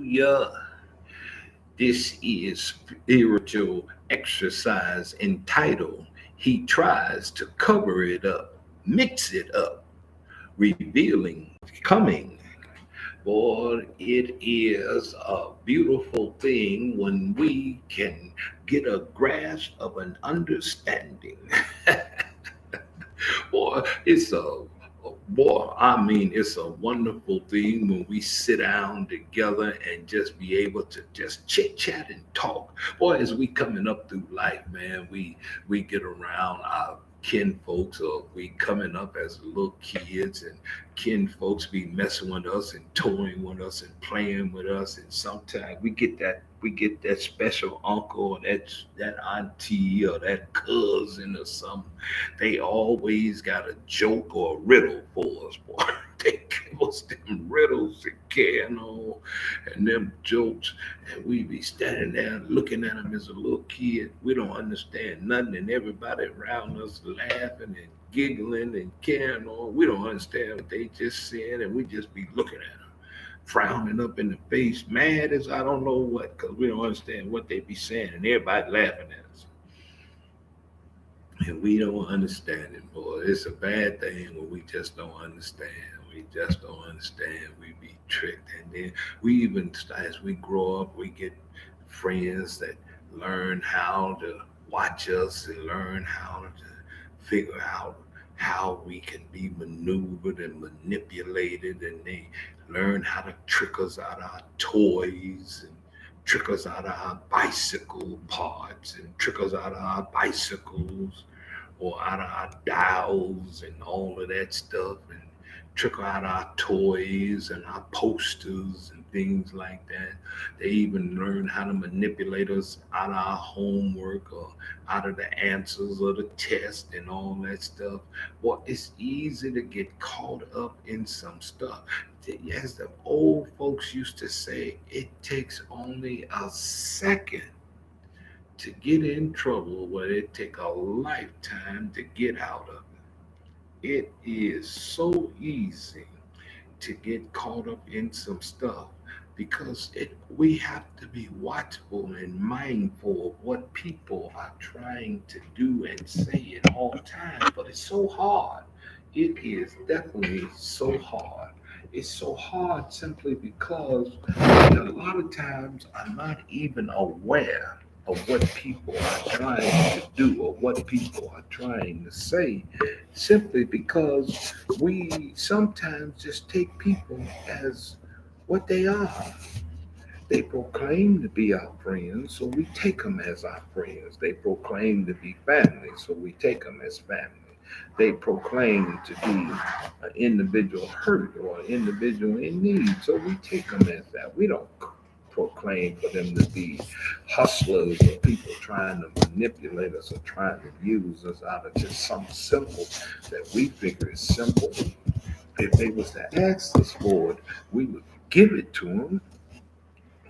Hallelujah. This is spiritual exercise entitled He Tries to Cover It Up, Mix It Up, Revealing Coming. Boy, it is a beautiful thing when we can get a grasp of an understanding. Boy, it's a wonderful thing when we sit down together and just be able to just chit chat and talk. Boy, as we coming up through life, man, we get around our kin folks, or we coming up as little kids, and kin folks be messing with us and toying with us and playing with us, and sometimes we get that special uncle or that auntie or that cousin or something. They always got a joke or a riddle for us, boy. They give us them riddles and carrying on and them jokes, and we be standing there looking at them as a little kid. We don't understand nothing, and everybody around us laughing and giggling and carrying on. We don't understand what they just said, and we just be looking at them, frowning up in the face, mad as I don't know what, because we don't understand what they be saying, and everybody laughing at us. And we don't understand it, boy. It's a bad thing when we just don't understand. We just don't understand. We be tricked. And then we even, as we grow up, we get friends that learn how to watch us and learn how to figure out how we can be maneuvered and manipulated. And they learn how to trick us out of our toys and trick us out of our bicycle parts and trick us out of our bicycles or out of our dials and all of that stuff, and trickle out our toys and our posters and things like that. They even learn how to manipulate us out of our homework or out of the answers of the test and all that stuff. Well, it's easy to get caught up in some stuff. As the old folks used to say, it takes only a second to get in trouble where it take a lifetime to get out of it. It is so easy to get caught up in some stuff because we have to be watchful and mindful of what people are trying to do and say at all times. But it's so hard. It is definitely so hard. It's so hard simply because a lot of times I'm not even aware of what people are trying to do or what people are trying to say, simply because we sometimes just take people as what they are. They proclaim to be our friends, so we take them as our friends. They proclaim to be family, so we take them as family. They proclaim to be an individual hurt or an individual in need, so we take them as that. We don't proclaim for them to be hustlers or people trying to manipulate us or trying to use us out of just something simple that we figure is simple. If they was to ask us for it, we would give it to them,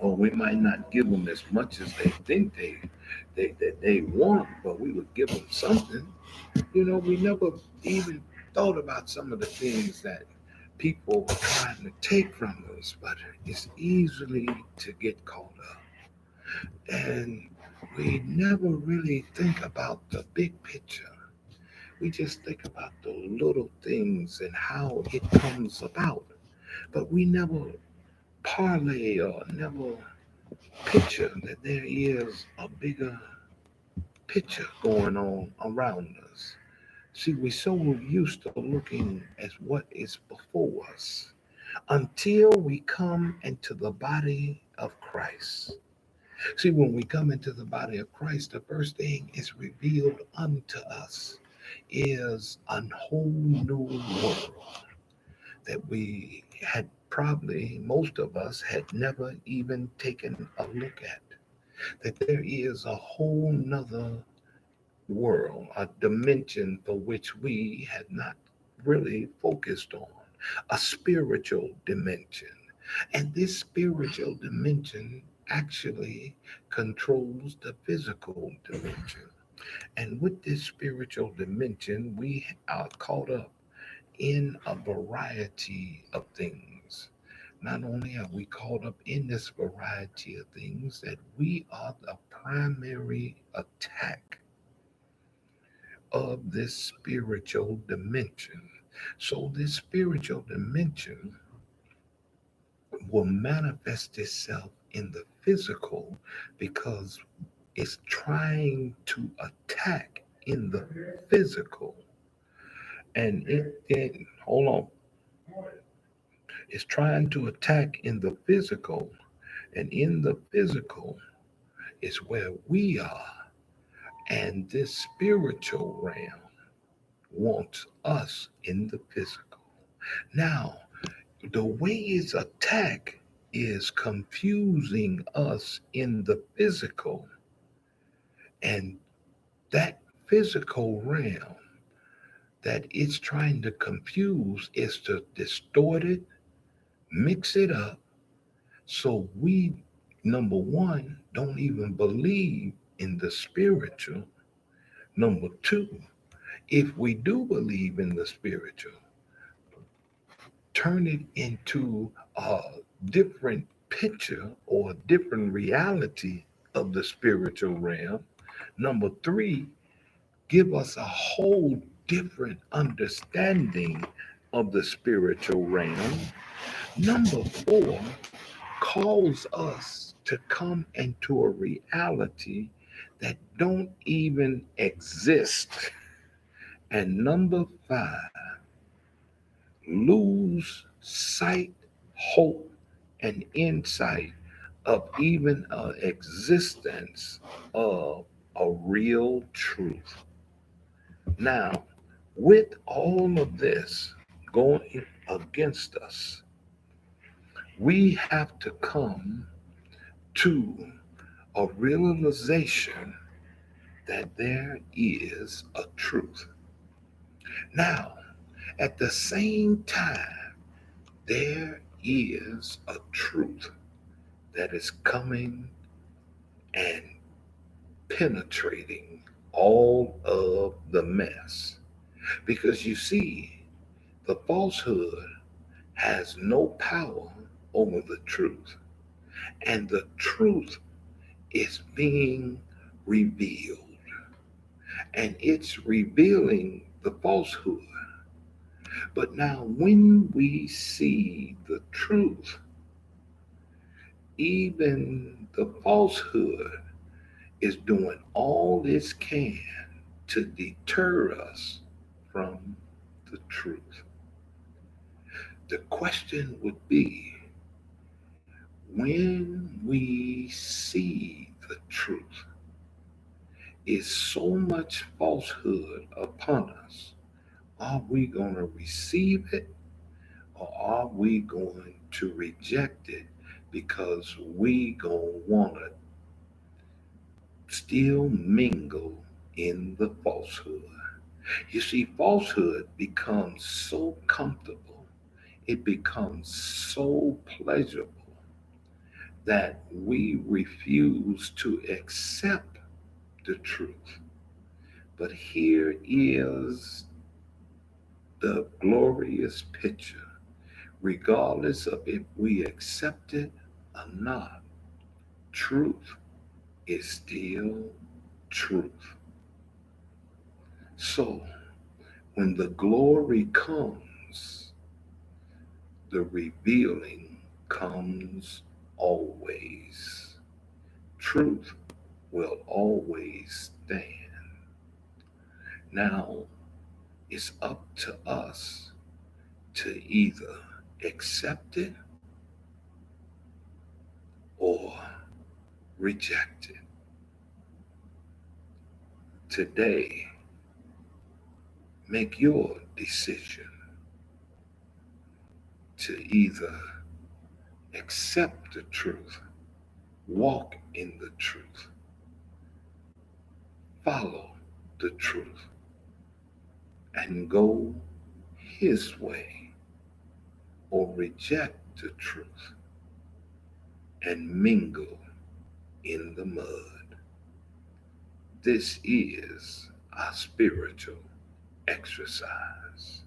or we might not give them as much as they think they want, but we would give them something. We never even thought about some of the things that people were trying to take from us, but it's easily to get caught up. And we never really think about the big picture. We just think about the little things and how it comes about. But we never parlay or never picture that there is a bigger picture going on around us. See, we're so used to looking at what is before us until we come into the body of Christ. See, when we come into the body of Christ, the first thing is revealed unto us is a whole new world that we had probably, most of us had never even taken a look at. That there is a whole nother world, a dimension for which we had not really focused on, a spiritual dimension. And this spiritual dimension actually controls the physical dimension. And with this spiritual dimension, we are caught up in a variety of things. Not only are we caught up in this variety of things, that we are the primary attack of this spiritual dimension. So, this spiritual dimension will manifest itself in the physical because it's trying to attack in the physical. And it hold on, it's trying to attack in the physical. And in the physical is where we are. And this spiritual realm wants us in the physical. Now, the way it's attacked is confusing us in the physical. And that physical realm that it's trying to confuse is to distort it, mix it up, so we, number one, don't even believe in the spiritual. Number two, if we do believe in the spiritual, turn it into a different picture or a different reality of the spiritual realm. Number three, give us a whole different understanding of the spiritual realm. Number four, calls us to come into a reality that don't even exist. And number five, lose sight, hope, and insight of even an existence of a real truth. Now, with all of this going against us, we have to come to a realization that there is a truth. Now, at the same time, there is a truth that is coming and penetrating all of the mess. Because you see, the falsehood has no power over the truth, and the truth is being revealed, and it's revealing the falsehood. But now, when we see the truth, even the falsehood is doing all it can to deter us from the truth. The question would be, when we see the truth, is so much falsehood upon us, are we going to receive it, or are we going to reject it because we going to want to still mingle in the falsehood? You see, falsehood becomes so comfortable, it becomes so pleasurable that we refuse to accept the truth. But here is the glorious picture. Regardless of if we accept it or not, truth is still truth. So, when the glory comes, the revealing comes always. Truth will always stand. Now, it's up to us to either accept it or reject it. Today, make your decision to either accept the truth, walk in the truth, follow the truth, and go His way, or reject the truth and mingle in the mud. This is our spiritual exercise.